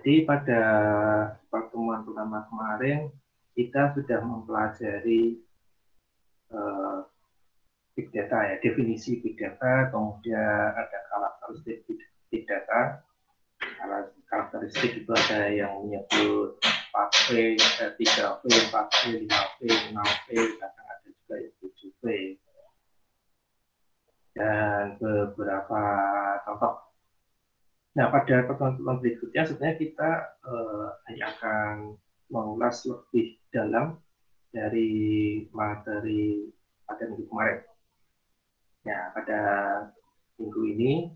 Jadi pada pertemuan pertama kemarin kita sudah mempelajari big data ya, definisi big data, kemudian ada karakteristik big data. Karakteristik itu ada yang menyebut 4P, 3P, 4P, 5P, 6P, kadang ada juga yang 7P. Dan beberapa contoh. Nah, pada pertemuan berikutnya sebenarnya kita hanya akan mengulas lebih dalam dari materi pada minggu kemarin. Ya, pada minggu ini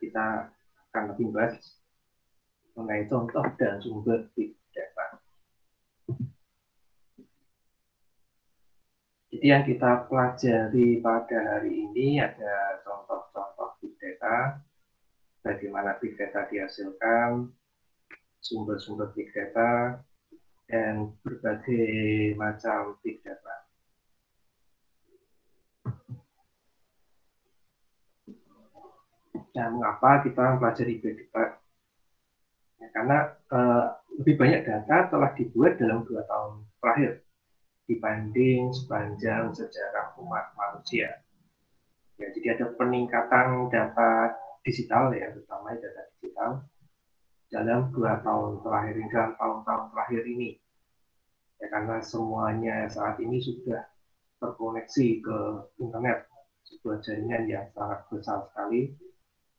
kita akan lebih bahas mengenai contoh dan sumber big data. Jadi yang kita pelajari pada hari ini ada contoh-contoh big data, bagaimana big data dihasilkan, sumber-sumber big data, dan berbagai macam big data. Nah, mengapa kita mempelajari big data? Ya, karena lebih banyak data telah dibuat dalam 2 tahun terakhir dibanding sepanjang sejarah umat manusia. Ya, jadi ada peningkatan data digital ya, terutama data digital dalam 2 tahun terakhir ini, dalam tahun-tahun terakhir ini. Ya, karena semuanya saat ini sudah terkoneksi ke internet, sebuah jaringan yang sangat besar sekali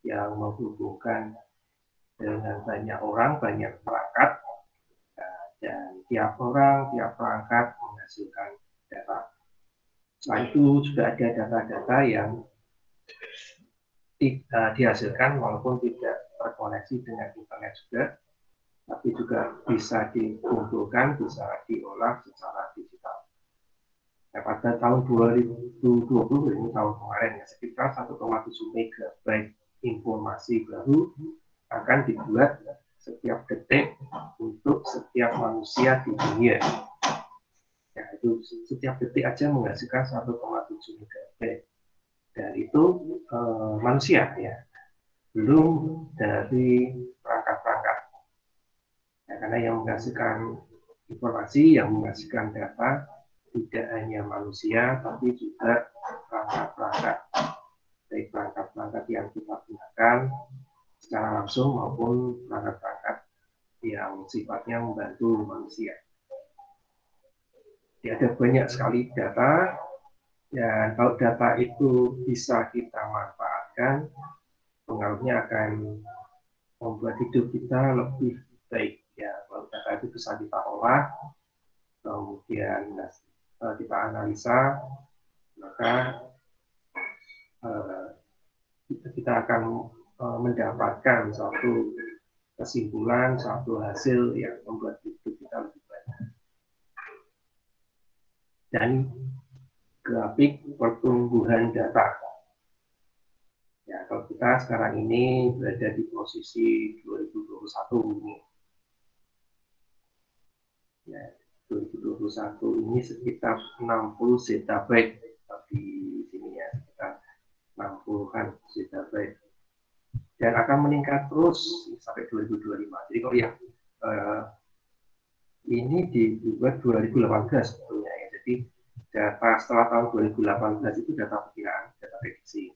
yang menghubungkan dengan banyak orang, banyak perangkat, dan tiap orang, tiap perangkat menghasilkan data. Selain itu juga ada data-data yang dihasilkan walaupun tidak terkoneksi dengan internet juga, tapi juga bisa dikumpulkan, bisa diolah secara digital. Nah, pada tahun 2020 ini tahun kemarin ya, sekitar 1,7 megabyte informasi baru akan dibuat setiap detik untuk setiap manusia di dunia. Ya, itu setiap detik aja menghasilkan 1,7 megabyte. Dan itu manusia ya, belum dari perangkat-perangkat. Ya, karena yang menghasilkan informasi, yang menghasilkan data tidak hanya manusia, tapi juga perangkat-perangkat. Baik perangkat-perangkat yang kita gunakan secara langsung maupun perangkat-perangkat yang sifatnya membantu manusia. Ya, ada banyak sekali data, dan kalau data itu bisa kita manfaatkan, pengaruhnya akan membuat hidup kita lebih baik. Ya, kalau data itu bisa kita olah, kemudian kita analisa, maka kita akan mendapatkan suatu kesimpulan, suatu hasil yang membuat hidup kita lebih baik. Dan grafik pertumbuhan data. Ya, kalau kita sekarang ini berada di posisi 2021 ini. Ya, 2021 ini sekitar 60 zettabyte di sini ya, sekitar 60-an zettabyte. Dan akan meningkat terus sampai 2025. Jadi kalau yang ini dibuat 2018 sebetulnya ya. Jadi data setelah tahun 2018 itu data perkiraan, data prediksi.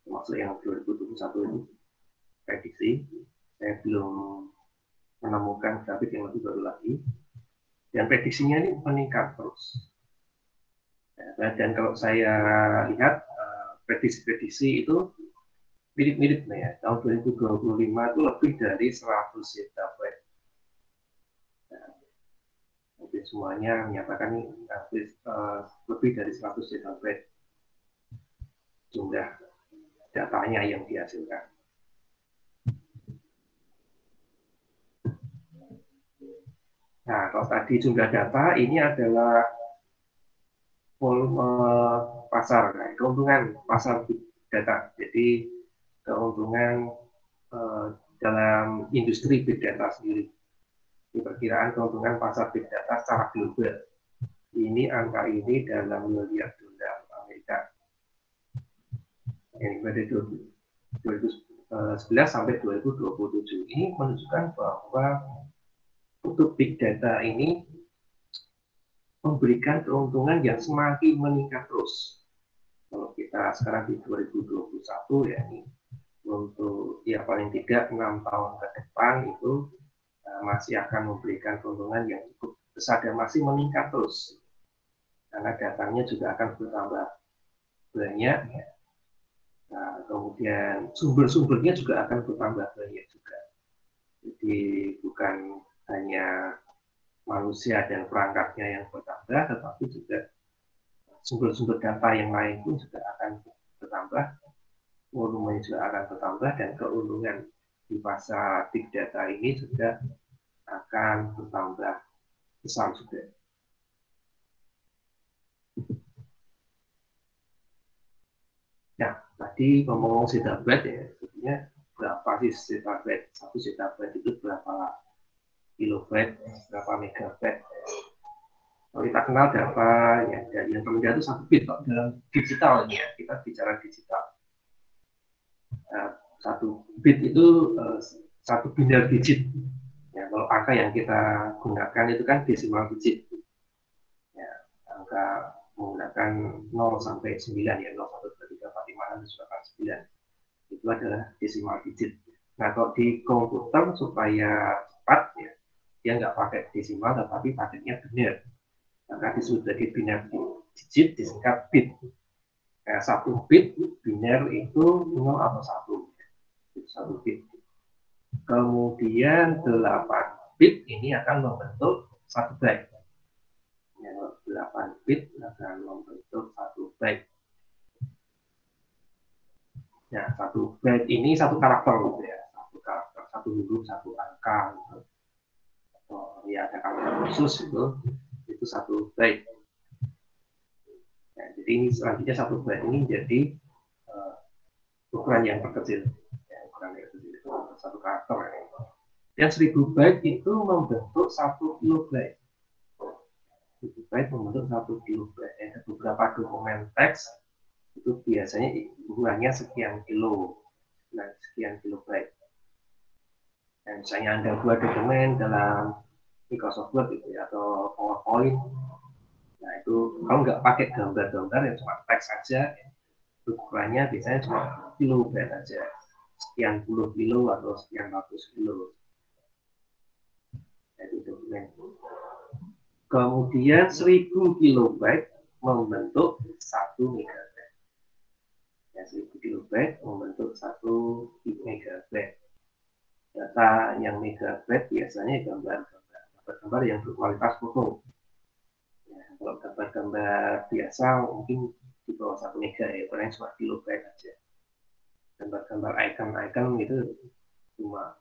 Termasuk yang 2021 itu prediksi. Saya belum menemukan grafik yang lebih baru lagi. Dan prediksinya ini meningkat terus. Dan kalau saya lihat prediksi-prediksi itu mirip-mirip ya. Tahun 2025 itu lebih dari 100 zettabyte. Hampir semuanya menyatakan lebih dari 100 zettabyte jumlah datanya yang dihasilkan. Nah, kalau tadi jumlah data, ini adalah volume pasar, keuntungan pasar data. Jadi keuntungan dalam industri big data sendiri. Diperkiraan keuntungan pasar big data secara global. Ini angka ini dalam miliar dolar Amerika. Yang pada 2011 sampai 2027 ini menunjukkan bahwa untuk big data ini memberikan keuntungan yang semakin meningkat terus. Kalau kita sekarang di 2021 ya ini untuk ya paling tidak 6 tahun ke depan itu masih akan memberikan keuntungan yang cukup besar dan masih meningkat terus. Karena datanya juga akan bertambah banyak ya. Nah, kemudian sumber-sumbernya juga akan bertambah banyak juga. Jadi bukan hanya manusia dan perangkatnya yang bertambah, tetapi juga sumber-sumber data yang lain pun juga akan bertambah, volumenya juga akan bertambah, dan keuntungan di pasar big data ini juga akan bertambah besar juga. Nah, tadi ngomong zettabyte ya, sebenarnya berapa sih zettabyte? Satu zettabyte itu berapa kilobyte, berapa megabyte? Kalau kita kenal berapa ya, yang termudah itu 1 bit kok dalam digital ini ya, kita bicara digital. 1 bit itu 1 biner digit. Ya, kalau angka yang kita gunakan itu kan desimal digit. Ya, angka menggunakan 0 sampai 9 ya, 0, 1, 2, 3, 4, 5, 6, 7, 8, 9. Itu adalah desimal digit. Nah, kalau di komputer supaya cepat ya, dia nggak pakai desimal tetapi pakainya biner. Maka disebut sebagai biner digit disingkat bit. Nah, 1 bit biner itu 0 atau 1. 1 bit. Kemudian 8 bit ini akan membentuk 1 byte. 8 bit akan membentuk 1 byte. Nah, 1 byte ini 1 karakter gitu ya. 1 karakter, 1 huruf, 1 angka gitu. Atau ya ada karakter khusus itu 1 byte. Nah, jadi ini selanjutnya 1 byte ini jadi ukuran yang terkecil. Ya, ukuran yang terkecil itu 1 karakter. Dan 1000 byte itu membentuk 1 kilobyte. 1000 byte membentuk 1 kilobyte. Ada beberapa dokumen teks itu biasanya ukurannya sekian kilo, dan sekian kilobyte. Dan misalnya Anda buat dokumen dalam Microsoft Word gitu ya, atau PowerPoint, nah itu kalau nggak pakai gambar-gambar yang cuma teks saja, ukurannya biasanya cuma kilobyte aja, sekian puluh kilo atau sekian ratus kilo. Itu dokumen. Kemudian 1000 kilobyte membentuk 1 megabyte. Ya, 1000 kilobyte membentuk 1 megabyte. Data yang megabyte biasanya gambar-gambar yang berkualitas foto. Ya, kalau gambar-gambar biasa mungkin di bawah 1 mega ya, paling cuma kilobyte aja. Gambar-gambar icon itu cuma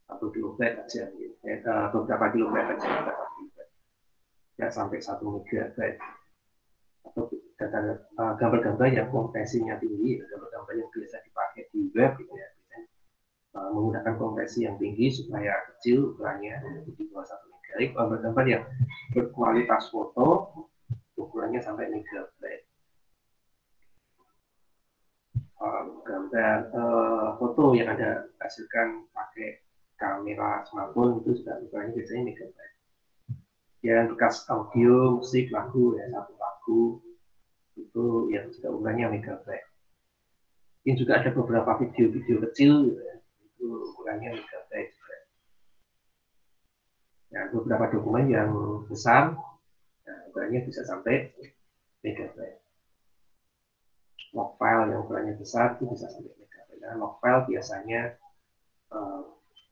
1 kilobyte aja, gitu. Beberapa kilobyte aja, ya sampai 1 megabyte. Atau gambar-gambar yang kompresinya tinggi, gambar-gambar yang biasa dipakai di web gitu ya, menggunakan kompresi yang tinggi supaya kecil ukurannya di bawah 1 megabyte. Gambar-gambar yang berkualitas foto ukurannya sampai megabyte. Gambar foto yang Anda hasilkan pakai kamera smartphone itu sudah ukurannya biasanya megabyte. Yang bekas audio, musik, lagu ya, satu lagu itu yang sudah ukurannya megabyte. Ini juga ada beberapa video-video kecil ya, itu ukurannya megabyte juga. Ya, beberapa dokumen yang besar, nah, ukurannya bisa sampai megabyte. Log file yang ukurannya besar itu bisa sampai megabyte. Nah, log file biasanya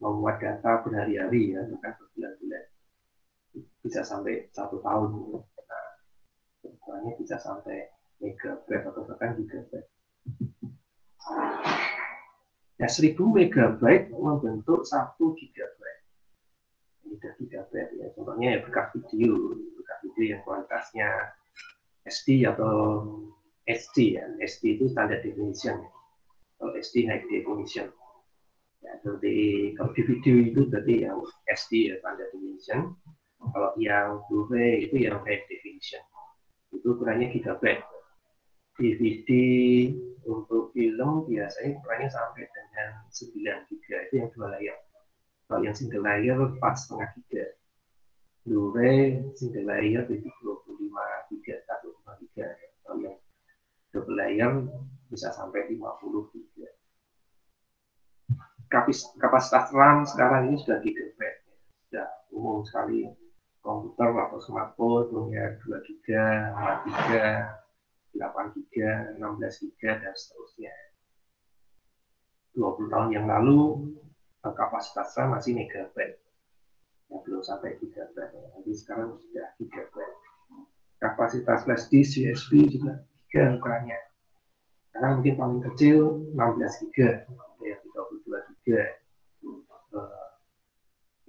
memuat data berhari-hari ya, bahkan berbulan-bulan, bisa sampai 1 tahun. Nah, ukurannya bisa sampai megabyte atau bahkan gigabyte. Ya, 1000 megabyte membentuk 1 gigabyte. Ini gigabyte ya. Contohnya ya bekas video yang kualitasnya SD atau HD ya. HD itu standard definition. Kalau HD high definition. Ya, berarti kalau di video itu berarti yang SD ya standard definition. Kalau yang Blu-ray itu yang high definition. Itu ukurannya gigabyte. DVD untuk film biasanya ukurannya sampai dengan 9 GB, itu yang 2 layar. Kalau yang single layer 4,5 GB. Blu-ray single layer itu 25 GB, 1,5 GB. Kalau yang double layer bisa sampai 50 GB. Kapasitas RAM sekarang ini sudah gigabyte, sudah umum sekali. Komputer atau smartphone punya 2 GB, 4 GB, 8 GB, 16 GB, dan seterusnya. 20 tahun yang lalu kapasitas RAM masih megabyte, ya, belum sampai gigabyte. Jadi sekarang sudah gigabyte. Kapasitas flash disk USB juga giga ukurannya. Sekarang mungkin paling kecil 16 GB, ya 32 GB,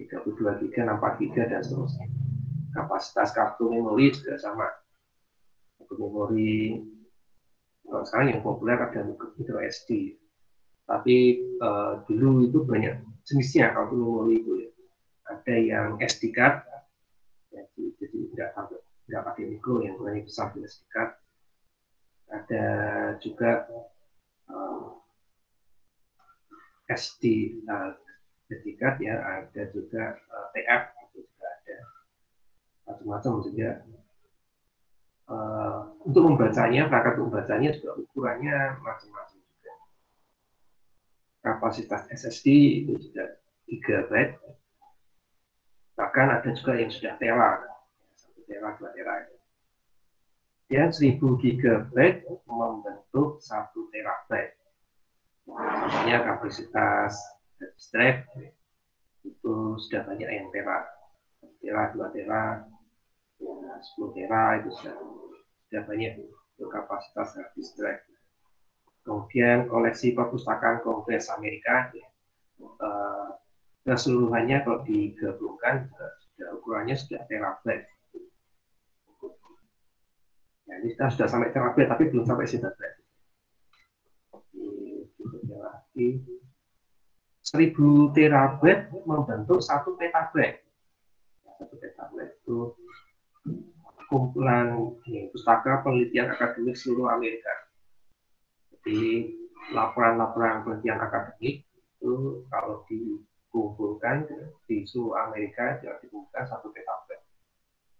32 GB, 64 GB, dan seterusnya. Kapasitas kartu memori juga sama. Kartu memori sekarang yang populer ada micro SD. Tapi dulu itu banyak jenisnya kartu memori itu ya. Ada yang SD card, ya, jadi nggak pakai micro, yang ukurannya besar di SD card. Ada juga SD card ya, ada juga TF, itu juga ada macam-macam juga. Untuk membacanya, perangkat membacanya juga ukurannya macam-macam juga. Kapasitas SSD itu juga GB, bahkan ada juga yang sudah tera, 1 tera, 2 tera. Dan 1000 GB membentuk 1 terabyte. Contohnya kapasitas drive itu sudah banyak yang tera, 2 tera, 10 tera, itu sudah banyak untuk kapasitas disk drive. Kemudian koleksi perpustakaan Kongres Amerika, keseluruhannya kalau digabungkan sudah ukurannya sudah terabyte. Ya, ini kita sudah sampai terabyte tapi belum sampai zettabyte. Lagi 1000 terabyte membentuk 1 petabyte. 1 petabyte itu kumpulan pustaka penelitian akademik seluruh Amerika. Jadi laporan-laporan penelitian akademik itu kalau dikumpulkan di seluruh Amerika dikumpulkan 1 petabyte.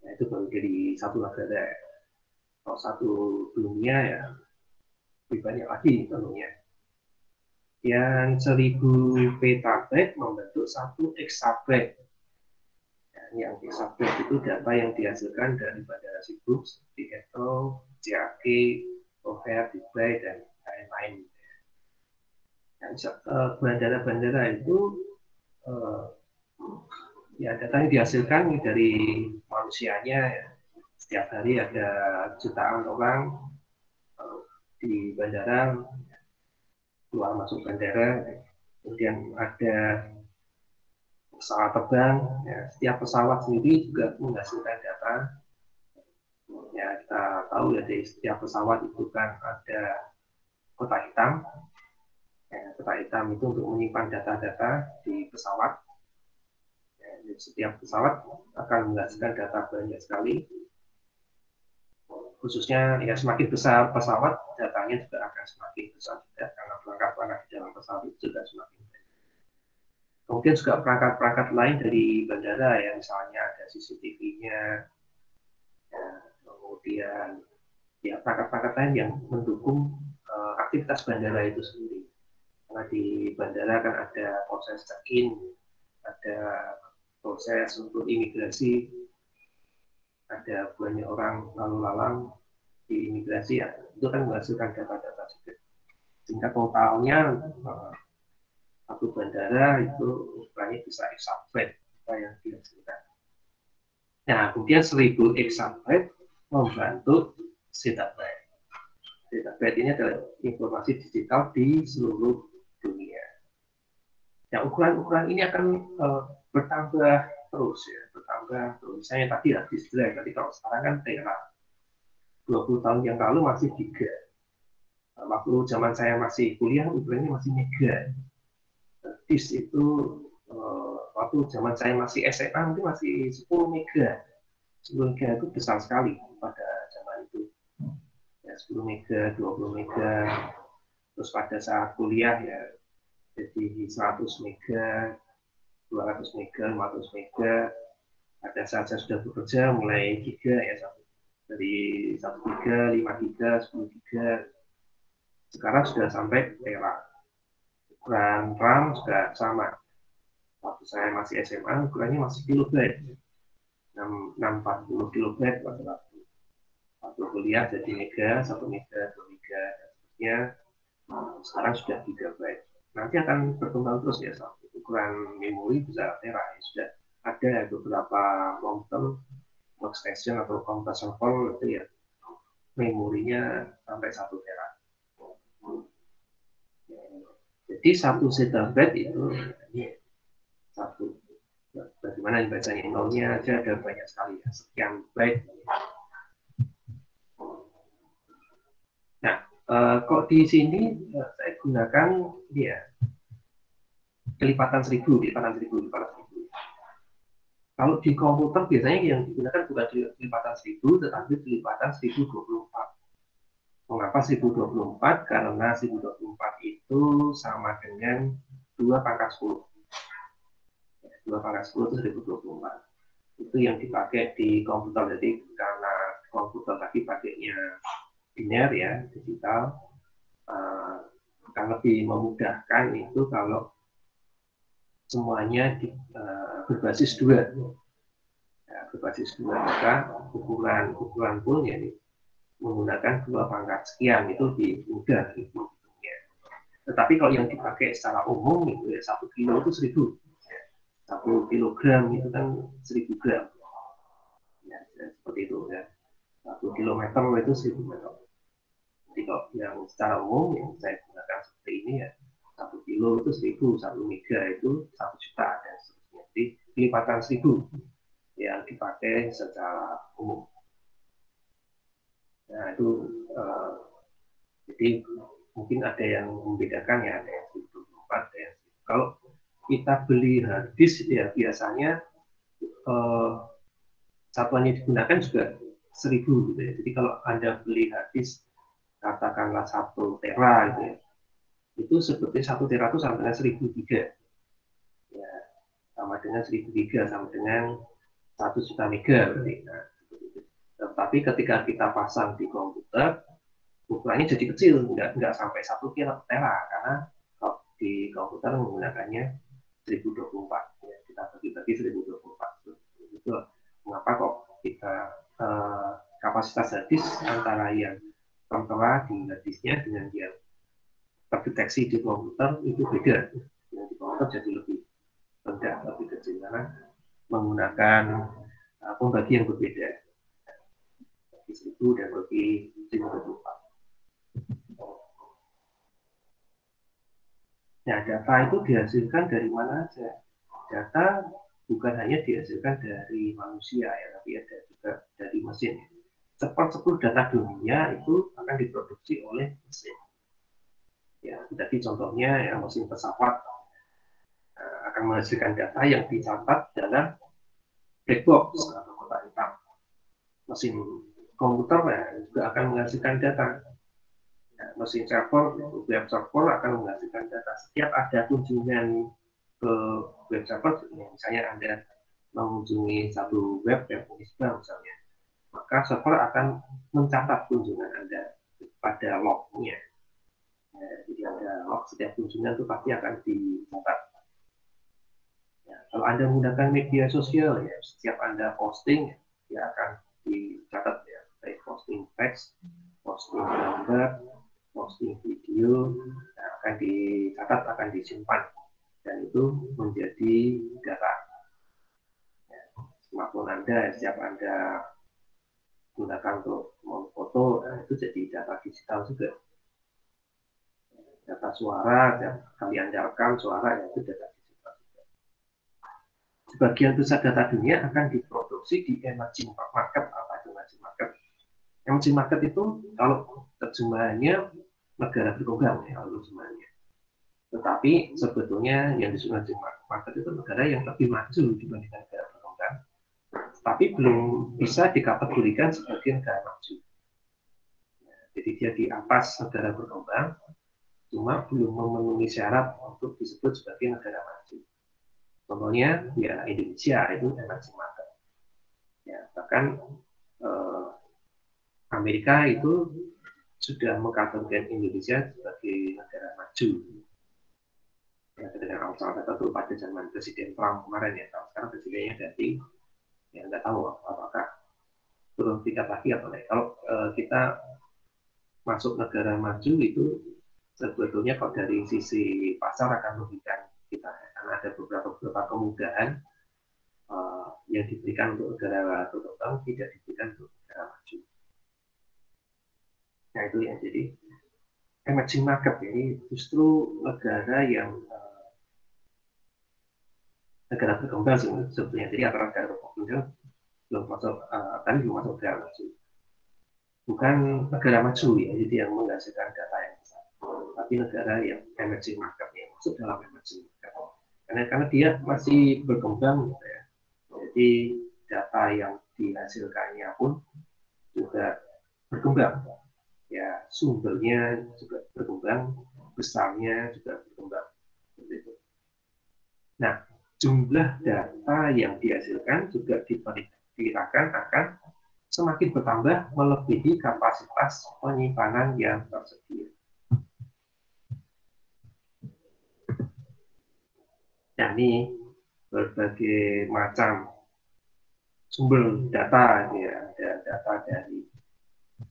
Nah, itu baru jadi satu negara. Kalau satu dunia ya lebih banyak lagi tentunya. Yang 1000 petabyte membentuk 1 exabyte. Yang exabyte itu data yang dihasilkan dari bandara sibuk seperti Heathrow, JFK, O'Hare, Dubai, dan lain-lain. Bandara-bandara itu ya data yang dihasilkan dari manusianya ya. Setiap hari ada jutaan orang di bandara, keluar masuk bandara, kemudian ada pesawat terbang, ya, setiap pesawat sendiri juga menghasilkan data. Ya, kita tahu ya di setiap pesawat itu kan ada kotak hitam. Ya, kotak hitam itu untuk menyimpan data-data di pesawat. Ya, setiap pesawat akan menghasilkan data banyak sekali. Khususnya ya semakin besar pesawat, datanya juga akan semakin besar juga karena perangkat-perangkat di dalam pesawat itu juga semakin banyak. Kemudian juga perangkat-perangkat lain dari bandara ya, misalnya ada CCTV-nya, ya, kemudian ya perangkat-perangkat lain yang mendukung aktivitas bandara itu sendiri. Karena di bandara kan ada proses check-in, ada proses untuk imigrasi, ada banyak orang lalu lalang di imigrasi ya, itu kan menghasilkan data-data juga. Sehingga totalnya satu bandara itu ukurannya bisa exabyte yang dihasilkan. Nah, kemudian 1000 exabyte membantu zettabyte. Zettabyte ini adalah informasi digital di seluruh dunia. Nah, ukuran-ukuran ini akan bertambah terus ya, bertambah terus. Misalnya tadi ya disk drive, tadi kalau sekarang kan tera. 20 tahun yang lalu masih giga. Waktu zaman saya masih kuliah ukurannya masih mega. Disk itu waktu zaman saya masih SMA mungkin masih 10 mega. 10 mega itu besar sekali pada zaman itu. Ya, ya 10 mega, 20 mega, terus pada saat kuliah ya jadi 100 mega, 200 mega, 500 mega. Pada saat saya sudah bekerja mulai giga ya, dari 1 giga, 5 giga, 10 giga. Sekarang sudah sampai tera. Ukuran RAM juga sama. Waktu saya masih SMA, ukurannya masih kilobyte. 640 kilobyte pada waktu kuliah jadi mega, 1 mega, 2 mega, dan seterusnya. Sekarang sudah gigabyte. Nanti akan berkembang terus ya, ukuran memori bisa tera. Ya. Sudah ada beberapa komputer workstation atau komputer server itu ya memorinya sampai 1 tera. Jadi 1 zettabyte itu ini satu. Bagaimana bacanya nolnya aja ada banyak sekali ya, sekian byte. Nah, kok di sini saya gunakan dia kelipatan 1000, kelipatan 1000. Kalau di komputer biasanya yang digunakan bukan kelipatan 1000, tetapi kelipatan 1024. Mengapa 1024? Karena 1024 itu sama dengan 2 pangkat 10. 2 pangkat 10 itu 1024. Itu yang dipakai di komputer. Jadi karena komputer tadi pakainya biner ya, digital, akan lebih memudahkan itu kalau semuanya berbasis 2. Ya, berbasis 2, maka ukuran pun ya menggunakan 2 pangkat sekian itu lebih mudah menghitungnya. Tetapi kalau yang dipakai secara umum itu ya 1 kilo itu 1000. 1 kilogram itu kan 1000 gram. Ya, seperti itu ya. 1 kilometer itu 1000 meter. Jadi kalau yang secara umum yang saya gunakan seperti ini ya 1 kilo itu 1000, 1 mega itu 1 juta dan seterusnya. Jadi kelipatan 1000 yang dipakai secara umum. Nah itu jadi mungkin ada yang membedakan ya, ada yang 1024, ada yang kalau kita beli hard disk ya biasanya satuan yang digunakan juga 1000 gitu ya. Jadi kalau Anda beli hard disk katakanlah 1 tera gitu ya, itu sebetulnya 1 tera itu sama dengan 1000 giga. Ya, sama dengan 1000 giga, sama dengan 1 juta mega berarti. Nah, tapi ketika kita pasang di komputer, ukurannya jadi kecil, nggak sampai 1 tera, karena kalau di komputer menggunakannya 1024. Ya, kita bagi-bagi 1024. Itu mengapa kok kita kapasitas hard disk antara yang tertera di hard disknya dengan yang terdeteksi di komputer itu beda. Yang di komputer jadi lebih rendah, lebih kecil karena menggunakan pembagi yang berbeda. Bagi 1000 dan bagi 1024. Nah, data itu dihasilkan dari mana aja? Data bukan hanya dihasilkan dari manusia ya, tapi ada juga dari mesin. Seluruh data dunia itu akan diproduksi oleh mesin. Ya, jadi contohnya ya mesin pesawat akan menghasilkan data yang dicatat dalam black box atau kotak hitam. Mesin komputer ya, juga akan menghasilkan data. Ya, mesin server, web server akan menghasilkan data. Setiap ada kunjungan ke web server, misalnya Anda mengunjungi satu web yang Unisba misalnya, maka server akan mencatat kunjungan Anda pada lognya. Ya, jadi ada log setiap kunjungan itu pasti akan dicatat. Ya, kalau Anda menggunakan media sosial, ya setiap Anda posting, ya akan dicatat ya, baik posting teks, posting gambar, posting video, ya, akan dicatat, akan disimpan, dan itu menjadi data. Ya, smartphone Anda, setiap Anda gunakan untuk memfoto, nah, itu jadi data digital juga. Data suara, dan kalian rekam suara, ya, itu data digital juga. Sebagian besar data dunia akan diproduksi di emerging market. Apa itu emerging market? Emerging market itu kalau terjemahannya negara berkembang ya, kalau terjemahannya. Tetapi sebetulnya yang disebut emerging market itu negara yang lebih maju dibandingkan negara berkembang, tapi belum bisa dikategorikan sebagai negara maju. Jadi dia di atas negara berkembang, cuma belum memenuhi syarat untuk disebut sebagai negara maju. Contohnya, ya Indonesia itu emerging market. Ya, bahkan Amerika itu sudah mengkategorikan Indonesia sebagai negara maju. Ya, dengan salah satu pada zaman Presiden Trump kemarin ya, sekarang presidennya ganti, ya nggak tahu apakah turun tingkat lagi atau naik. Kalau kita masuk negara maju itu sebetulnya kalau dari sisi pasar akan merugikan kita, karena ada beberapa kemudahan yang diberikan untuk negara berkembang tidak diberikan untuk negara maju. Nah itu yang jadi emerging market ini justru negara yang negara berkembang sebetulnya. Jadi antara negara berkembang belum masuk, tadi belum masuk negara maju. Bukan negara maju ya, jadi yang menghasilkan data yang besar, tapi negara yang emerging market yang masuk dalam emerging market. Karena dia masih berkembang, gitu ya. Jadi data yang dihasilkannya pun juga berkembang. Ya sumbernya juga berkembang, besarnya juga berkembang. Nah, jumlah data yang dihasilkan juga diperkirakan akan semakin bertambah melebihi kapasitas penyimpanan yang tersedia. Nah, ini berbagai macam sumber data, ya, ada data dari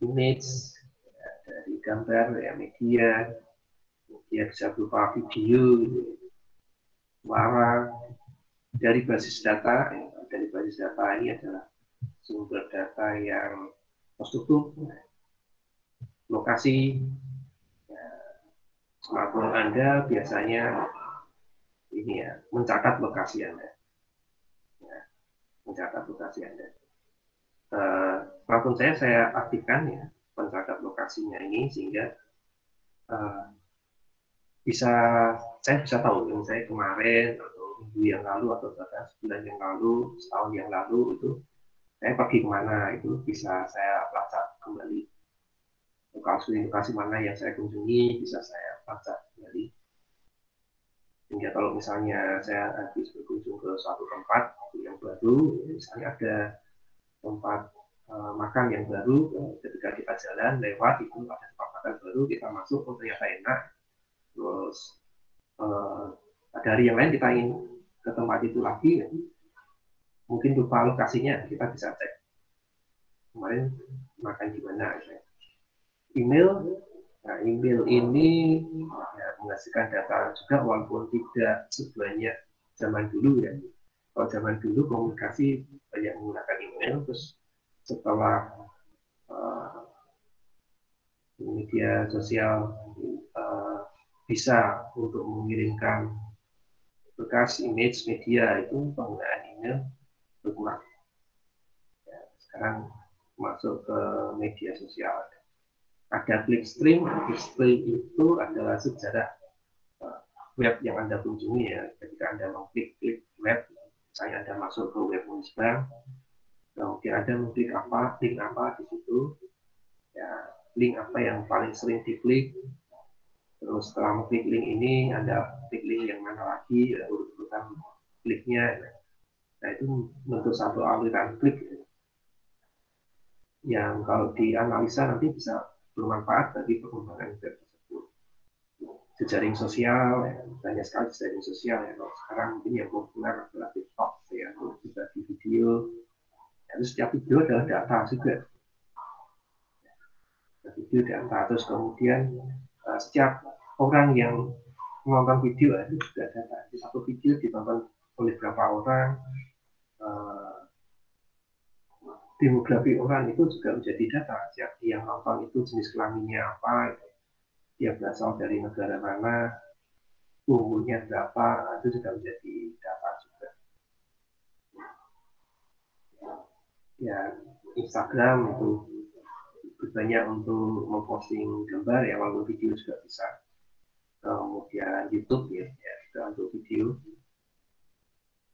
image, ya, dari gambar, ya, media bisa berupa video, suara, dari basis data. Dari basis data ini adalah sumber data yang terstruktur, lokasi, ya, smartphone Anda biasanya ini ya, mencatat lokasi Anda, ya, mencatat lokasi Anda. Smartphone saya aktifkan ya, mencatat lokasinya ini sehingga saya bisa tahu yang saya kemarin atau minggu yang lalu atau bahkan sebulan yang lalu, setahun yang lalu itu saya pergi kemana, itu bisa saya lacak kembali. Lokasi mana yang saya kunjungi bisa saya lacak kembali. Sehingga kalau misalnya saya habis berkunjung ke suatu tempat yang baru, misalnya ada tempat makan yang baru, ketika kita jalan lewat itu ada tempat makan baru, kita masuk, oh ternyata enak. Terus pada hari yang lain kita ingin ke tempat itu lagi, ya, mungkin lupa lokasinya, kita bisa cek kemarin makan di mana. Email, nah email ini ya, menghasilkan data juga walaupun tidak sebanyak zaman dulu ya. Kalau zaman dulu komunikasi banyak menggunakan email, terus setelah media sosial bisa untuk mengirimkan bekas image media, itu penggunaan email berkurang. Ya, sekarang masuk ke media sosial. Ada clickstream itu adalah sejarah web yang Anda kunjungi ya. Ketika Anda mengklik web, misalnya Anda masuk ke web Unisbank, kemudian Anda mengklik link apa di situ, ya, link apa yang paling sering diklik. Terus setelah mengklik link ini, Anda klik link yang mana lagi, ya, urut-urutan kliknya. Nah, itu bentuk satu aliran klik yang kalau dianalisa nanti bisa bermanfaat bagi perkembangan web tersebut. Jejaring sosial, ya, banyak sekali jejaring sosial ya. Kalau sekarang mungkin yang populer adalah TikTok ya, untuk berbagi video. Ya, setiap video adalah data juga. Video data, terus kemudian setiap orang yang menonton video itu juga data. Di satu video ditonton oleh berapa orang, demografi orang itu juga menjadi data. Siapa yang nonton itu jenis kelaminnya apa, dia berasal dari negara mana, umurnya berapa, itu juga menjadi data juga. Ya, Instagram itu banyak untuk memposting gambar ya, walaupun video juga bisa. Kemudian YouTube ya juga untuk video.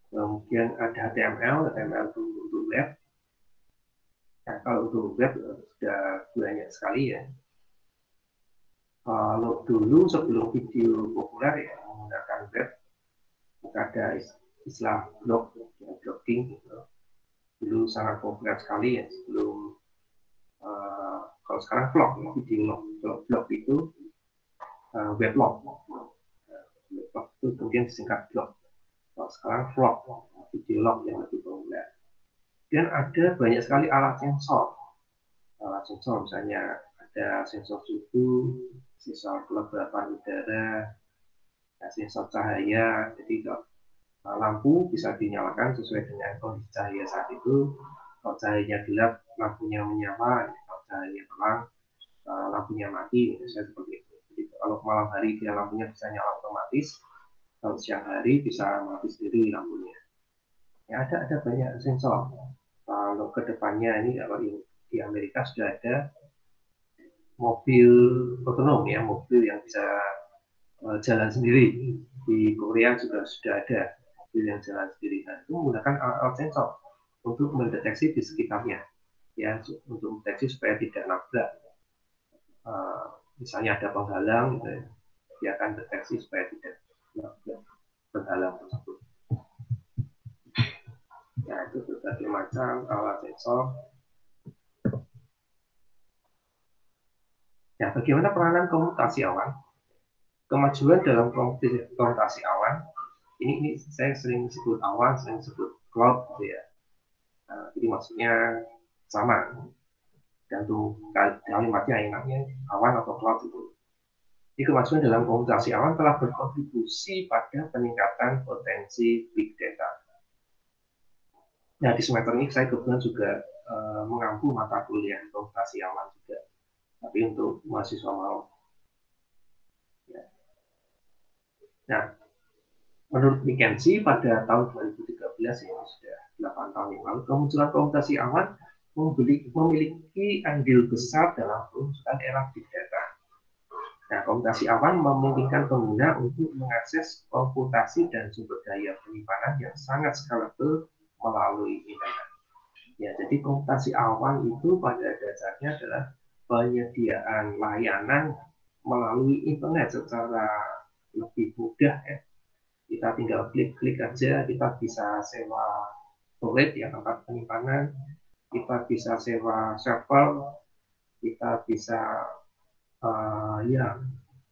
Kemudian ada HTML itu untuk web. Nah, kalau untuk web sudah banyak sekali ya. Kalau dulu sebelum video populer ya menggunakan web, ada istilah blog, ya, blogging gitu. Dulu sangat populer sekali ya sebelum kalau sekarang vlog, ya, video blog itu weblog. Weblog itu kemudian disingkat blog. Kalau sekarang vlog, video log yang lebih populer. Dan ada banyak sekali alat sensor. Alat sensor misalnya ada sensor suhu, sensor kelembapan udara, sensor cahaya. Jadi kalau lampu bisa dinyalakan sesuai dengan kondisi cahaya saat itu. Kalau cahayanya gelap, lampunya menyala. Kalau cahayanya terang, lampunya mati. Misalnya seperti itu. Jadi kalau malam hari dia lampunya bisa nyala otomatis. Kalau siang hari bisa mati sendiri lampunya. Ya ada banyak sensor. Kalau kedepannya ini kalau di Amerika sudah ada mobil otonom ya, mobil yang bisa jalan sendiri. Di Korea juga sudah ada mobil yang jalan sendiri. Nah, itu menggunakan alat sensor untuk mendeteksi di sekitarnya, ya, untuk mendeteksi supaya tidak nabrak. Misalnya ada penghalang, gitu, dia akan deteksi supaya tidak nabrak penghalang tersebut. Ya, itu berbagai macam alat sensor. Ya, bagaimana peranan komutasi awan? Kemajuan dalam komutasi awan, ini saya sering sebut awan, sering sebut cloud, gitu ya. Jadi maksudnya sama, gantung kalimatnya yang namanya awan atau cloud itu. Jadi kemajuan dalam komutasi awan telah berkontribusi pada peningkatan potensi big data. Nah, di semester ini saya kebetulan juga mengampu mata kuliah komutasi awan juga, tapi untuk mahasiswa mau. Ya. Nah, menurut McKinsey pada tahun 2013 ya, sudah 8 tahun yang lalu, kemunculan komutasi awan memiliki andil besar dalam perwujudan era big data. Nah, komutasi awan memungkinkan pengguna untuk mengakses komputasi dan sumber daya penyimpanan yang sangat scalable melalui internet. Ya, jadi komutasi awan itu pada dasarnya adalah penyediaan layanan melalui internet secara lebih mudah ya. Kita tinggal klik-klik aja, kita bisa sewa storage ya, tempat penyimpanan, kita bisa sewa server, kita bisa ya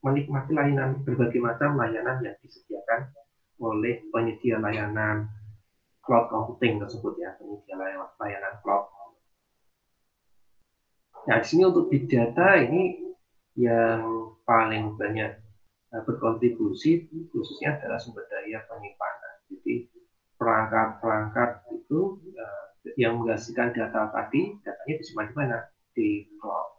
menikmati layanan berbagai macam layanan yang disediakan oleh penyedia layanan cloud computing tersebut ya, penyedia layanan cloud. Nah, di sini untuk big data ini yang paling banyak berkontribusi khususnya adalah sumber daya penyimpanan. Jadi perangkat-perangkat itu yang menghasilkan data tadi, datanya disimpan di mana? Di cloud.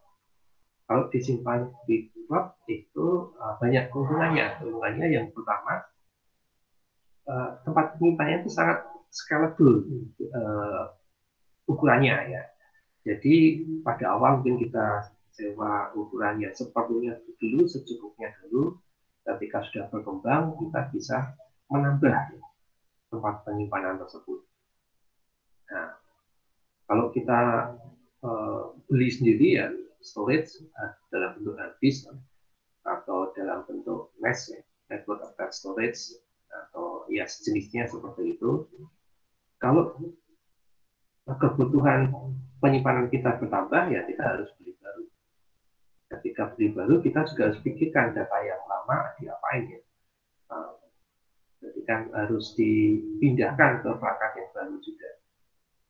Kalau disimpan di cloud itu banyak keuntungannya. Keuntungannya yang pertama, tempat penyimpanannya itu sangat scalable ukurannya ya. Jadi pada awal mungkin kita sewa ukurannya seperlunya dulu, secukupnya dulu. Ketika sudah berkembang, kita bisa menambah tempat penyimpanan tersebut. Nah, kalau kita beli sendiri ya storage dalam bentuk hard disk atau dalam bentuk mesh ya, network attached storage atau ya sejenisnya seperti itu. Kalau kebutuhan penyimpanan kita bertambah ya kita harus beli baru. Ketika beli baru kita juga harus pikirkan data yang lama diapain ya. Jadi kan harus dipindahkan ke perangkat yang baru juga.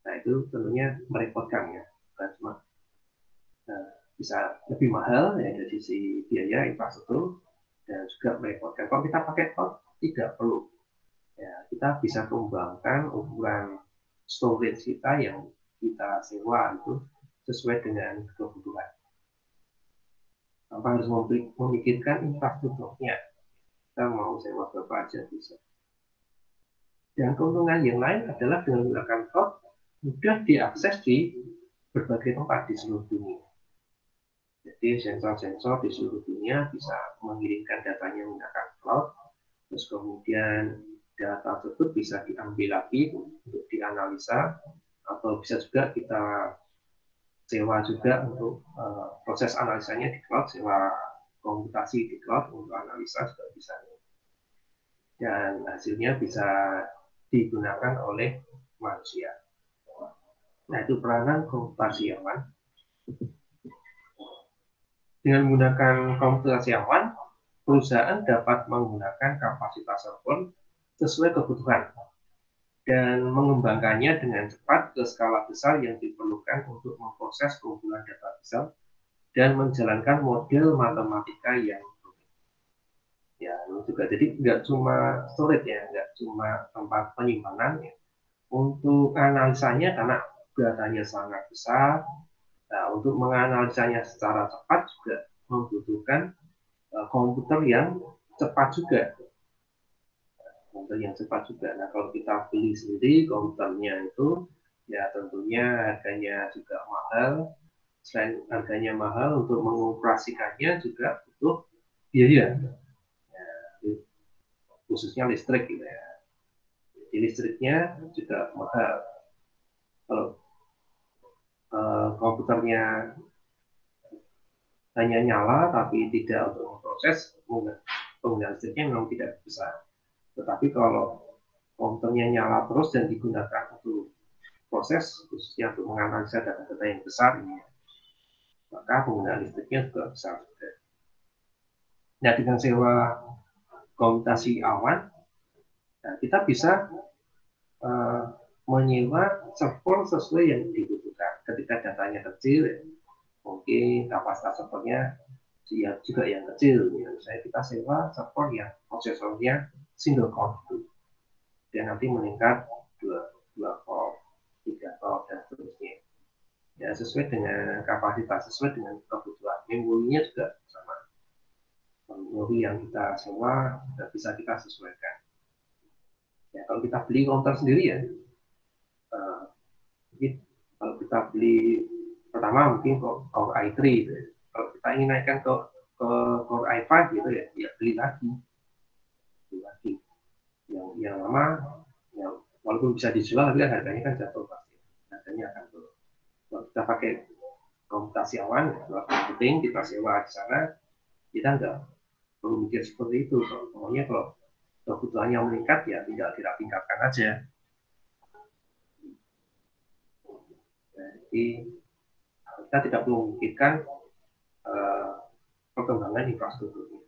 Nah itu tentunya merepotkan ya, bukan cuma bisa lebih mahal ya dari sisi biaya infrastruktur dan juga merepotkan. Kalau kita pakai cloud tidak perlu, ya kita bisa kembangkan ukuran storage kita yang kita sewa itu sesuai dengan kebutuhan. Tanpa harus memikirkan infrastrukturnya, kita mau sewa berapa aja bisa. Dan keuntungan yang lain adalah dengan menggunakan cloud mudah diakses di berbagai tempat di seluruh dunia. Jadi sensor-sensor di seluruh dunia bisa mengirimkan datanya menggunakan cloud, terus kemudian data tersebut bisa diambil lagi untuk dianalisa, atau bisa juga kita sewa juga untuk proses analisanya di cloud, sewa komputasi di cloud untuk analisa juga bisa, dan hasilnya bisa digunakan oleh manusia. Nah, itu peranan komputasi awan. Dengan menggunakan komputasi awan, perusahaan dapat menggunakan kapasitas server sesuai kebutuhan dan mengembangkannya dengan cepat ke skala besar yang diperlukan untuk memproses kumpulan data besar dan menjalankan model matematika yang rumit. Ya, juga jadi nggak cuma storage ya, nggak cuma tempat penyimpanan ya. Untuk analisanya karena datanya sangat besar, nah, untuk menganalisanya secara cepat juga membutuhkan komputer yang cepat juga. Komputer yang cepat juga. Nah, kalau kita beli sendiri komputernya itu, ya tentunya harganya juga mahal. Selain harganya mahal, untuk mengoperasikannya juga butuh biaya. Ya, khususnya listrik gitu ya. Jadi listriknya juga mahal. Kalau komputernya hanya nyala tapi tidak untuk memproses, penggunaan listriknya memang tidak besar. Tetapi kalau komputernya nyala terus dan digunakan untuk proses, khususnya untuk menganalisa data-data yang besar ini, maka penggunaan listriknya juga besar juga. Nah, dengan sewa komputasi awan, nah, kita bisa menyewa server sesuai yang dibutuhkan. Ketika datanya kecil, mungkin kapasitas servernya juga yang kecil. Ya. Misalnya kita sewa server yang prosesornya single core, dan nanti meningkat 2 core, 3 core, dan seterusnya. Ya, sesuai dengan kapasitas, sesuai dengan kebutuhan. Memorinya juga sama. Memori yang kita sewa bisa kita sesuaikan. Ya, kalau kita beli komputer sendiri ya, mungkin kalau kita beli pertama mungkin Core i3 gitu ya. Kalau kita ingin naikkan ke Core i5 gitu ya, ya beli lagi. Yang lama, yang walaupun bisa dijual, tapi harganya kan jatuh pasti. Harganya akan turun. Kalau kita pakai komputasi awan, kalau penting kita sewa di sana, kita nggak perlu mikir seperti itu. Pokoknya kalau kebutuhannya meningkat ya tinggal kita tingkatkan aja. Jadi kita tidak perlu memikirkan perkembangan infrastruktur.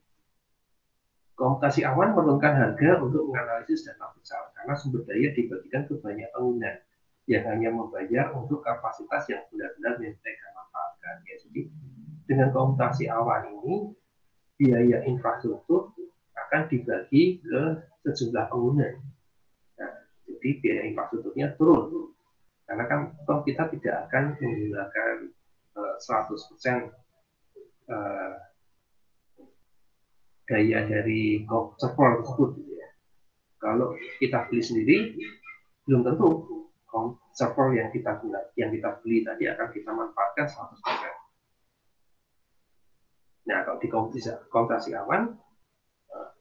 Komputasi awan menurunkan harga untuk menganalisis data besar karena sumber daya dibagikan ke banyak pengguna yang hanya membayar untuk kapasitas yang benar-benar mereka manfaatkan. Ya, jadi dengan komputasi awan ini biaya infrastruktur akan dibagi ke sejumlah pengguna. Nah, jadi biaya infrastrukturnya turun karena kan kita tidak akan menggunakan 100% daya dari server tersebut gitu ya. Kalau kita beli sendiri, belum tentu server yang kita beli tadi akan kita manfaatkan 100%. Nah, kalau di komputasi awan,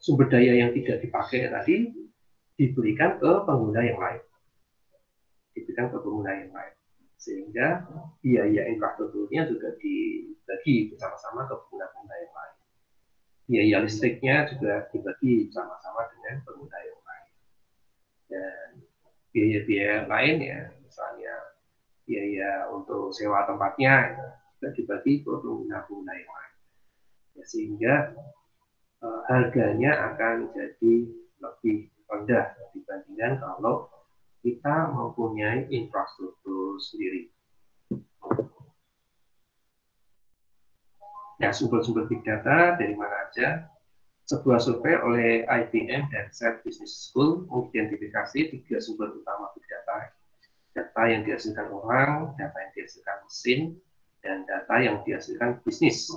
sumber daya yang tidak dipakai tadi diberikan ke pengguna yang lain. Sehingga biaya infrastrukturnya juga dibagi bersama-sama ke pengguna yang lain. Biaya listriknya juga dibagi sama-sama dengan pengguna yang lain. Dan biaya-biaya lain ya, misalnya biaya untuk sewa tempatnya ya, juga dibagi ke pengguna yang lain. Ya, sehingga harganya akan jadi lebih rendah dibandingkan kalau kita mempunyai infrastruktur sendiri. Ya, sumber-sumber big data dari mana aja? Sebuah survei oleh IBM dan Set Business School mengidentifikasi 3 sumber utama big data. Data yang dihasilkan orang, data yang dihasilkan mesin, dan data yang dihasilkan bisnis,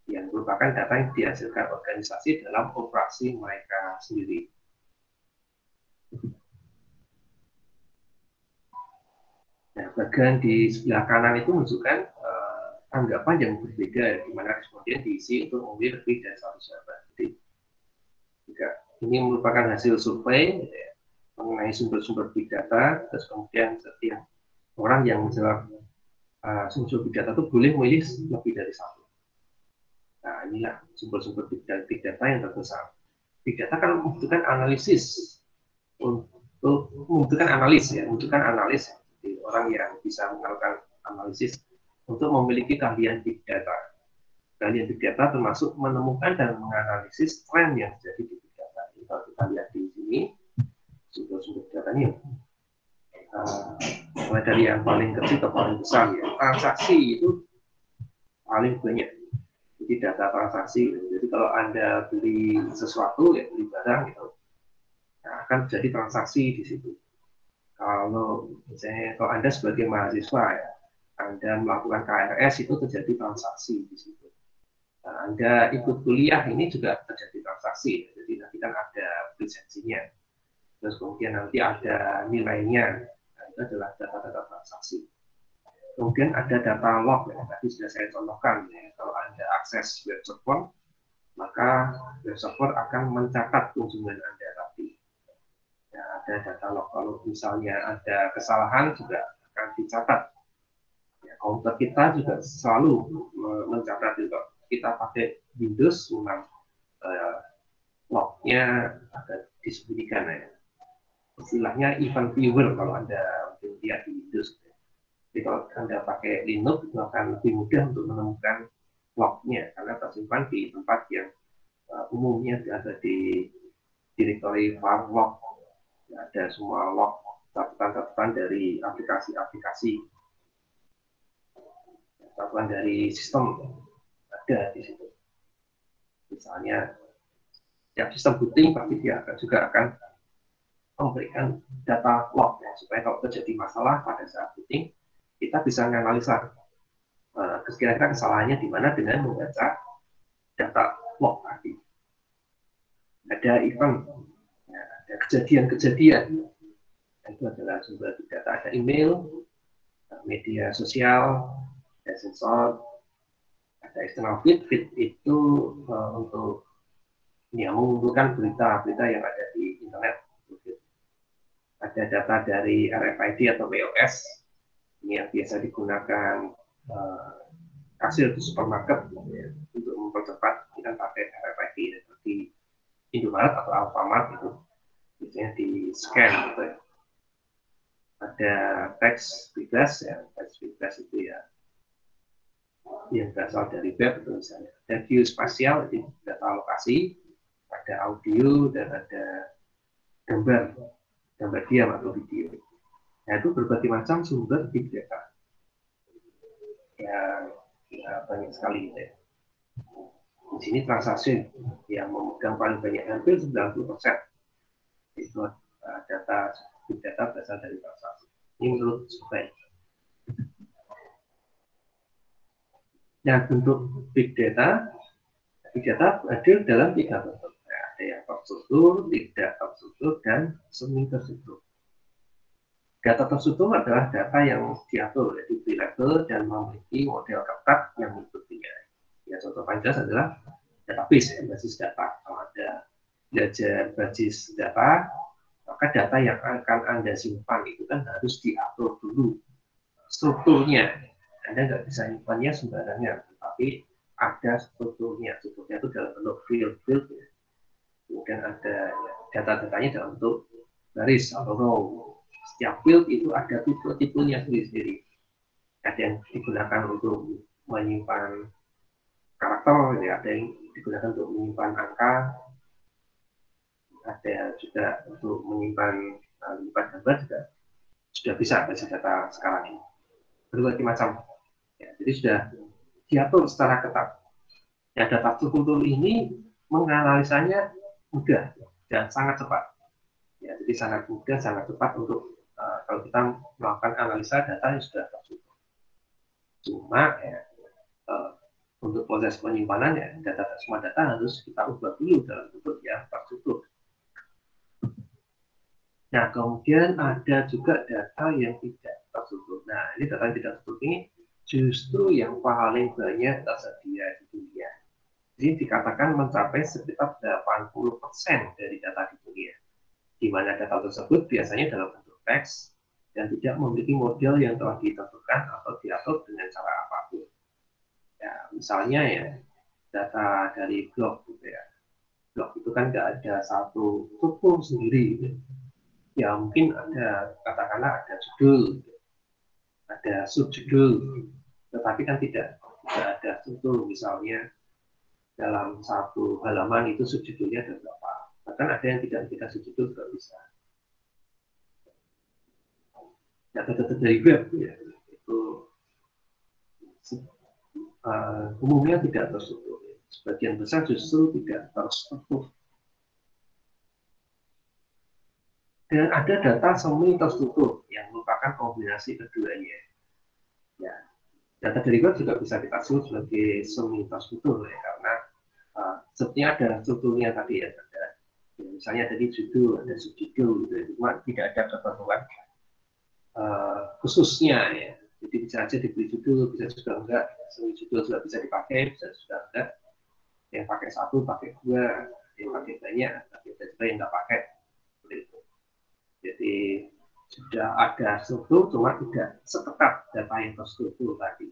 yang merupakan data yang dihasilkan organisasi dalam operasi mereka sendiri. Nah, bagian di sebelah kanan itu menunjukkan anggapan yang berbeda, di mana kemudian diisi untuk memilih lebih dari satu jawaban. Jadi, ini merupakan hasil survei ya, mengenai sumber-sumber big data, terus kemudian setiap orang yang menjawab sumber big data itu boleh memilih lebih dari satu. Nah, inilah sumber-sumber big data yang terbesar. Big data kan membutuhkan analisis untuk membutuhkan analis ya, membutuhkan analis jadi orang yang bisa melakukan analisis untuk memiliki keahlian big data. Keahlian big data termasuk menemukan dan menganalisis tren yang terjadi di big data. Jadi kalau kita lihat di sini sumber-sumber datanya, mulai dari yang paling kecil ke paling besar ya. Transaksi itu paling banyak. Jadi data transaksi. Jadi kalau Anda beli sesuatu ya, beli barang gitu, nah, akan terjadi transaksi di situ. Kalau misalnya kalau Anda sebagai mahasiswa ya, Anda melakukan KRS itu terjadi transaksi di situ. Nah, Anda ikut kuliah ini juga terjadi transaksi. Jadi nanti kan ada lisensinya. Terus kemudian nanti ada nilainya. Nah, itu adalah data-data transaksi. Kemudian ada data log ya, tadi sudah saya contohkan ya. Kalau Anda akses web server, maka web server akan mencatat kunjungan Anda tadi. Ya, ada data log. Kalau misalnya ada kesalahan juga akan dicatat. Ya, komputer kita juga selalu mencatat juga. Kita pakai Windows memang lognya ada disembunyikan ya. Istilahnya event viewer kalau Anda lihat di Windows. Jadi kalau Anda pakai Linux itu akan lebih mudah untuk menemukan lognya karena tersimpan di tempat yang umumnya ada di directory var log. Ada semua log catatan-catatan dari aplikasi-aplikasi, catatan dari sistem ada di situ. Misalnya setiap sistem booting pasti dia juga akan memberikan data log ya, supaya kalau terjadi masalah pada saat booting kita bisa menganalisa kira-kira kesalahannya di mana dengan membaca data log tadi. Ada event, ya, ada kejadian-kejadian, itu adalah sumber data. Ada email, media sosial, ada sensor, ada external feed. Feed itu untuk ya, mengumpulkan berita-berita yang ada di internet. Ada data dari RFID atau POS, ini yang biasa digunakan kasir di supermarket ya, untuk mempercepat kita pakai RFID seperti Indomaret atau Alfamart itu biasanya di scan gitu ya. Ada teks bebas ya, teks bebas itu ya yang berasal dari web itu misalnya. Ada geospasial, itu data lokasi, ada audio dan ada gambar diam atau video. Nah, itu berbagai macam sumber big data yang banyak sekali gitu ya. Di sini transaksi yang memegang paling banyak hampir 90% itu data big data berasal dari transaksi. Ini menurut survei. Nah, bentuk big data hadir dalam 3 bentuk. Nah, ada yang terstruktur, tidak terstruktur, dan semi terstruktur. Data terstruktur adalah data yang diatur, yaitu di-label dan memiliki model ketat yang mengikutinya. Ya, contoh paling jelas adalah database, ya, basis data. Kalau ada belajar basis data, maka data yang akan Anda simpan itu kan harus diatur dulu strukturnya. Anda nggak bisa simpannya sembarangan, tapi ada strukturnya. Strukturnya itu dalam bentuk field, ya. Kemudian ada ya, data-datanya dalam bentuk baris atau row. Setiap field itu ada tipe-tipenya sendiri-sendiri. Ada yang digunakan untuk menyimpan karakter, ya, ada yang digunakan untuk menyimpan angka, ada juga untuk menyimpan gambar juga sudah bisa basis data sekarang ini. Berbagai macam. Ya, jadi sudah diatur secara ketat. Ya, data struktur ini menganalisanya mudah dan sangat cepat. Ya, jadi sangat mudah, sangat cepat untuk kalau kita melakukan analisa data yang sudah terstruktur. Cuma ya, untuk proses penyimpanan ya semua data harus kita ubah dulu dalam bentuk yang terstruktur. Nah, kemudian ada juga data yang tidak terstruktur. Nah, ini data yang tidak terstruktur ini justru yang paling banyak tersedia di dunia. Jadi dikatakan mencapai sekitar 80% dari data di dunia. Di mana data tersebut biasanya dalam bentuk teks dan tidak memiliki model yang telah ditentukan atau diatur dengan cara apapun. Ya, misalnya ya, data dari blog gitu ya. Blog itu kan nggak ada satu struktur sendiri gitu. Ya mungkin ada, katakanlah ada judul, ada subjudul, tetapi kan tidak ada struktur. Misalnya dalam satu halaman itu subjudulnya ada berapa. Bahkan ada yang tidak kita subjudul juga bisa. Data-data dari web ya, itu umumnya tidak terstruktur. Sebagian besar justru tidak terstruktur. Dan ada data semi terstruktur yang merupakan kombinasi keduanya. Ya, data dari web juga bisa kita sebut sebagai semi terstruktur ya, karena sebetulnya ada strukturnya tadi ya, ada ya, misalnya tadi judul, ada subjudul, gitu, cuma tidak ada ketentuan khususnya ya. Jadi bisa aja diberi judul, bisa juga enggak, semi judul juga bisa dipakai, bisa juga enggak. Yang pakai satu, pakai dua, yang pakai banyak, tapi ada juga yang enggak pakai. Jadi sudah ada struktur, cuma tidak seketat data yang terstruktur tadi.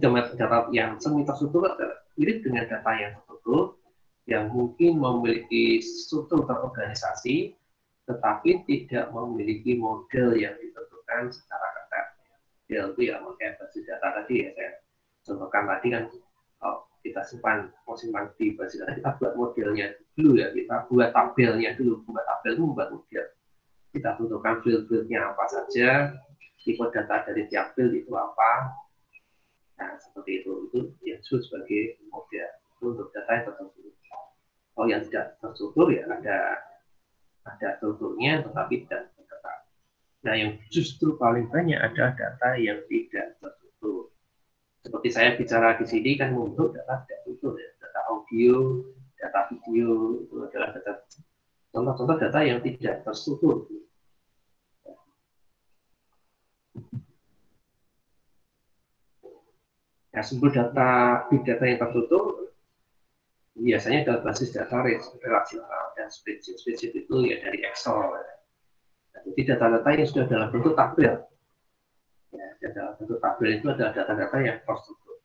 Data yang semi terstruktur adalah mirip dengan data yang terstruktur, yang mungkin memiliki struktur terorganisasi, tetapi tidak memiliki model yang ditentukan secara ketat. Model itu ya pakai basis data tadi ya, saya contohkan tadi kan, kalau kita mau simpan di basis data, kita buat modelnya dulu ya, kita buat tabelnya dulu, buat tabel itu membuat model. Kita tentukan field-fieldnya apa saja, tipe data dari tiap field itu apa. Nah, seperti itu yang disebut sebagai model untuk data yang tertentu. Kalau yang tidak terstruktur ya ada strukturnya tetapi tidak terketat. Nah, yang justru paling banyak ada data yang tidak terstruktur. Seperti saya bicara di sini kan membentuk data tidak terstruktur ya. Data audio, data video itu adalah data contoh-contoh data yang tidak terstruktur. Nah, sumber data big data yang tertutup biasanya adalah basis data relasional dan spreadsheet. Spreadsheet itu ya dari Excel. Nah, jadi data-data yang sudah dalam bentuk tabel. Ya, dalam bentuk tabel itu adalah data-data yang terstruktur.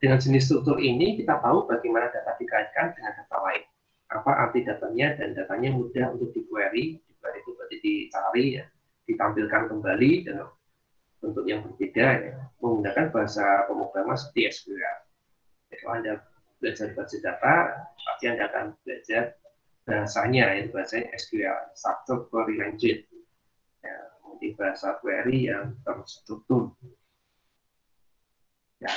Dengan jenis struktur ini kita tahu bagaimana data dikaitkan dengan data lain. Apa arti datanya, dan datanya mudah untuk di-query. Di-query itu berarti dicari, ya, ditampilkan kembali dengan bentuk yang berbeda ya, menggunakan bahasa pemrograman seperti SQL. Jadi kalau Anda belajar basis data, pasti Anda akan belajar bahasanya, yaitu bahasa SQL, Structured Query Language. Ya, di bahasa query yang terstruktur. Ya,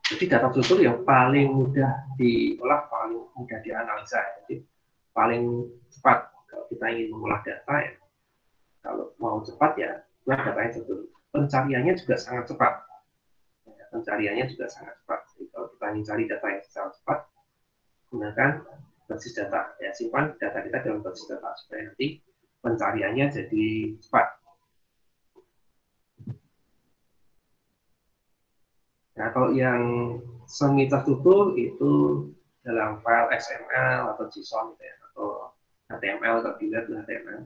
jadi data struktur yang paling mudah diolah, paling mudah dianalisa. Jadi paling cepat kalau kita ingin mengolah data ya, kalau mau cepat ya, data yang struktur. Pencariannya juga sangat cepat. Pencariannya juga sangat cepat. Jadi kalau kita ingin cari data yang sangat cepat, gunakan basis data. Ya, simpan data kita dalam basis data supaya nanti pencariannya jadi cepat. Nah, kalau yang semi tertutup itu dalam file XML atau JSON gitu ya, atau HTML kalau dilihat HTML.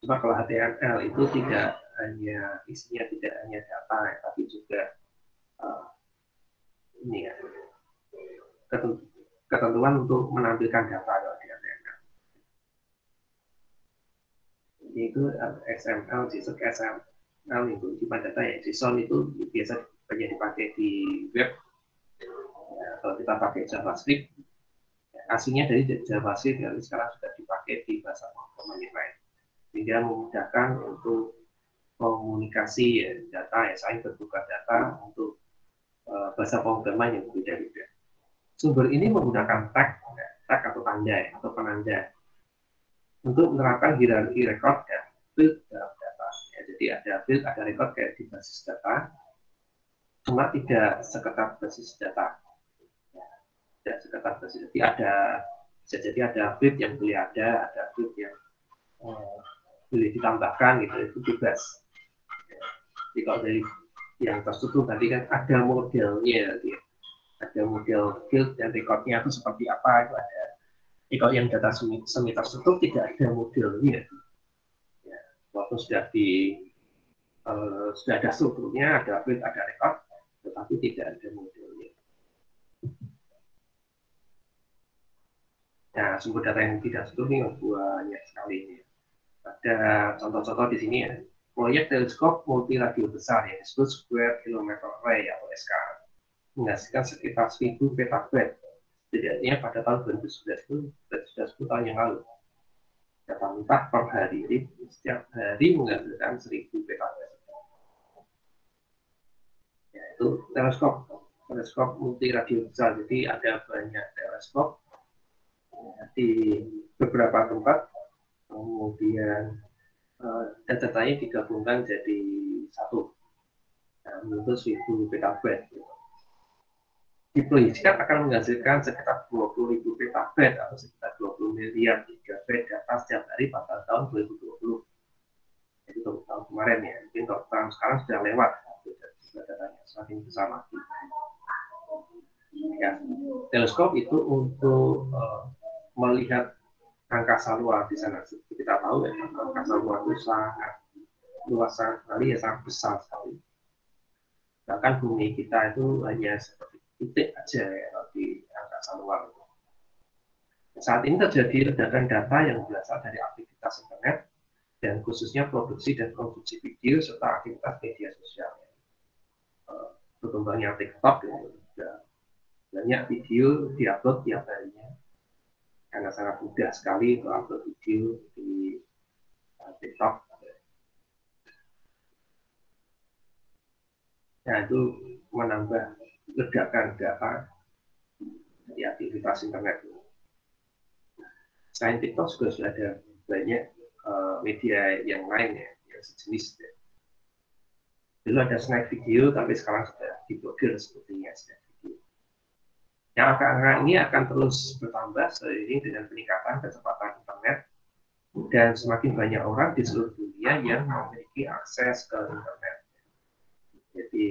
Cuma kalau HTML itu tidak hanya isinya tidak hanya data, ya, tapi juga ini ya, ketentuan untuk menampilkan data kalau di HTML. Itu XML, JSON, XML itu simpan data ya. JSON itu biasa banyak dipakai di web. Ya, kalau kita pakai JavaScript, aslinya dari JavaScript yang sekarang sudah dipakai di bahasa pemrograman yang lain, sehingga memudahkan untuk komunikasi ya, data ya, saling bertukar data untuk bahasa pemrograman yang berbeda-beda. Sumber ini menggunakan tag atau tanda ya, atau penanda untuk menerapkan hierarki record dan field dalam data. Ya, jadi ada field, ada record kayak di basis data, cuma tidak seketat basis data. Tidak seketat basis. Jadi bisa jadi ada field yang boleh ada field yang boleh ditambahkan gitu, itu bebas. Jadi kalau dari yang terstruktur tadi kan ada modelnya, gitu. Ada model field dan recordnya itu seperti apa, itu ada. Jadi kalau yang data semi terstruktur tidak ada modelnya. Ya, walaupun sudah ada strukturnya, ada field, ada record, tetapi tidak ada modelnya. Nah, sumber data yang tidak seluruh ini banyak sekali ini. Ada contoh-contoh di sini ya. Proyek teleskop multiradio besar yang disebut Square Kilometer Array atau SKA menghasilkan sekitar 1000 petabyte. Setidaknya pada tahun 2011 itu sudah 10 tahun yang lalu. Data mentah per hari ini setiap hari menghasilkan 1000 petabyte. Yaitu teleskop multiradio besar. Jadi ada banyak teleskop di beberapa tempat, kemudian datanya digabungkan jadi satu, menurut 1000 petabyte. Diproyeksikan akan menghasilkan sekitar 20.000 petabyte atau sekitar 20 miliar gigabyte data setiap hari pada tahun 2020. Jadi tahun kemarin ya, mungkin kalau tahun sekarang sudah lewat, datanya semakin besar lagi. Ya, teleskop itu untuk melihat angkasa luar di sana. Kita tahu ya, angkasa luar itu sangat luas sekali, ya sangat besar sekali. Bahkan bumi kita itu hanya seperti titik aja ya di angkasa luar. Saat ini terjadi ledakan data yang berasal dari aktivitas internet dan khususnya produksi dan konsumsi video serta aktivitas media sosial. Berkembangnya TikTok ya, banyak video diupload tiap harinya karena sangat mudah sekali untuk upload video di TikTok. Nah, itu menambah ledakan data di aktivitas internet. Selain TikTok juga sudah ada banyak media yang lain ya, yang sejenis. Ya. Dulu ada snack video, tapi sekarang sudah diblokir sepertinya snack video. Yang angka-angka ini akan terus bertambah seiring dengan peningkatan kecepatan internet dan semakin banyak orang di seluruh dunia yang memiliki akses ke internet. Jadi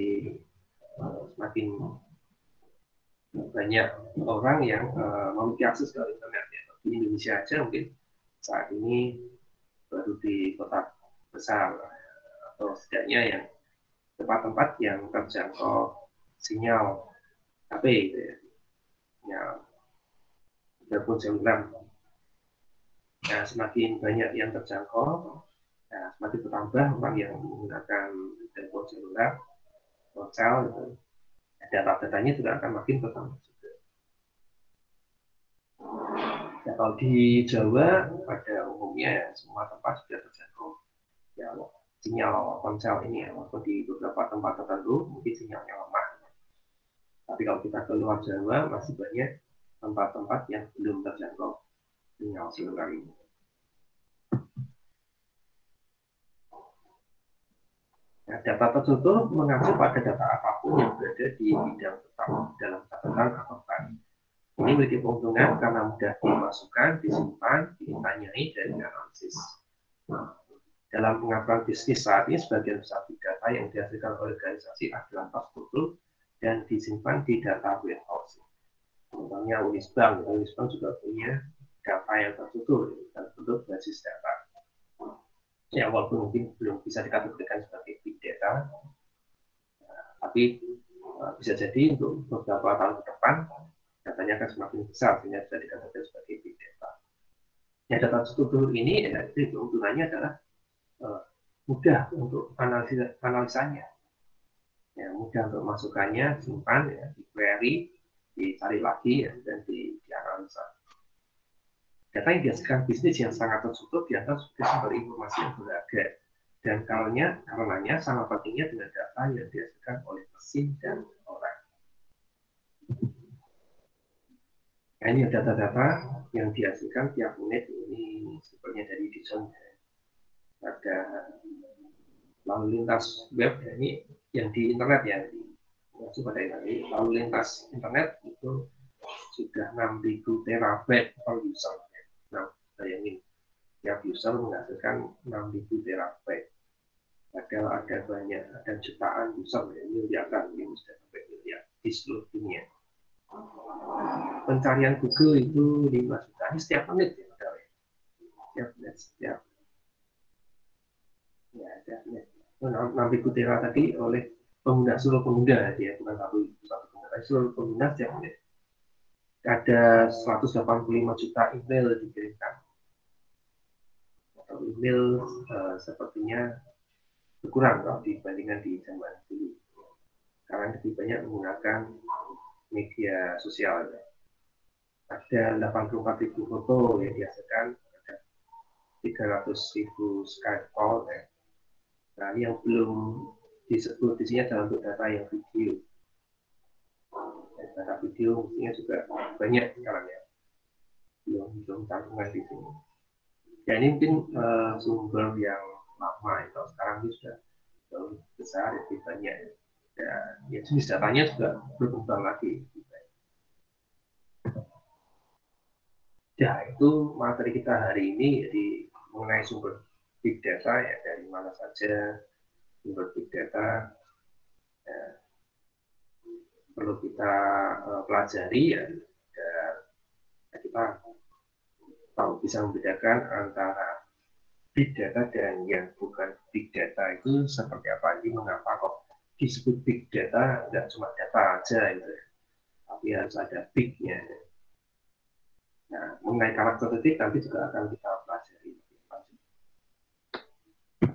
semakin banyak orang yang memiliki akses ke internet. Ya. Di Indonesia aja mungkin saat ini baru di kota besar atau setidaknya yang tempat-tempat yang terjangkau sinyal HP gitu ya. Telepon seluler. Nah, semakin banyak yang terjangkau, nah, semakin bertambah orang yang menggunakan telepon seluler, ponsel, gitu. Data-datanya juga akan makin bertambah juga. Nah, kalau di Jawa pada umumnya semua tempat sudah terjangkau. Ya, sinyal ponsel ini ya, walaupun di beberapa tempat tertentu mungkin sinyalnya lemah. Tapi kalau kita keluar Jawa masih banyak tempat-tempat yang belum terjangkau sinyal seluler ini. Nah, data tertutup mengacu pada data apapun yang berada di bidang tetap dalam catatan atau file. Ini memiliki keuntungan karena mudah dimasukkan, disimpan, ditanyai, dan dianalisis. Dalam pengaturan bisnis saat ini, sebagian besar data yang dihasilkan organisasi adalah tertutup dan disimpan di data warehouse. Contohnya Unisbank juga punya data yang tertutup dan bentuk basis data. Ya, walaupun mungkin belum bisa dikategorikan sebagai big data, tapi bisa jadi untuk beberapa tahun ke depan datanya akan semakin besar sehingga bisa dikategorikan sebagai big data. Ya, data tertutup ini ya, keuntungannya adalah mudah untuk analisanya, ya, mudah untuk masukannya, simpan, ya, di query, dicari lagi, ya, dan dianalisa. Data yang dihasilkan bisnis yang sangat tertutup dianggap sebagai sumber informasi yang berharga, dan karenanya sama pentingnya dengan data yang dihasilkan oleh mesin dan orang. Nah, ini data-data yang dihasilkan tiap menit ini sebenarnya dari desain. Ada lalu lintas web, ya, ini yang di internet ya, pada ini lalu lintas internet itu sudah 6.000 terabyte per user. Nah, bayangin tiap user menghasilkan 6.000 terabyte. Padahal ada banyak, ada jutaan user, ya, miliaran, ini sudah sampai miliar di seluruh dunia. Pencarian Google itu 5 juta ini setiap menit ya, setiap menit, setiap ya, setiap menit. 6.000 tera tadi oleh seluruh pengguna dia, bukan satu pengguna, seluruh pengguna setiap menit. ada 185 juta email dikirimkan, atau email sepertinya berkurang kalau dibandingkan di zaman dulu, karena lebih banyak menggunakan media sosial. Ada 84.000 foto yang dihasilkan, ada 300.000 Skype call. Nah, ini yang belum disebut di sini adalah untuk data yang video. Data video mestinya juga banyak sekarang ya, belum cantungan di sini. Ya ini mungkin sumber yang lama ya. Kalau sekarang ini sudah jauh besar, lebih banyak. Ya jenis datanya juga berkembang lagi. Ya itu materi kita hari ini, jadi mengenai sumber big data ya, dari mana saja sumber big data ya, perlu kita pelajari ya, dan kita tahu bisa membedakan antara big data dan yang bukan big data itu seperti apa. Jadi mengapa kok disebut big data, nggak cuma data aja gitu, tapi harus ada big-nya. Nah, mengenai karakteristik nanti juga akan kita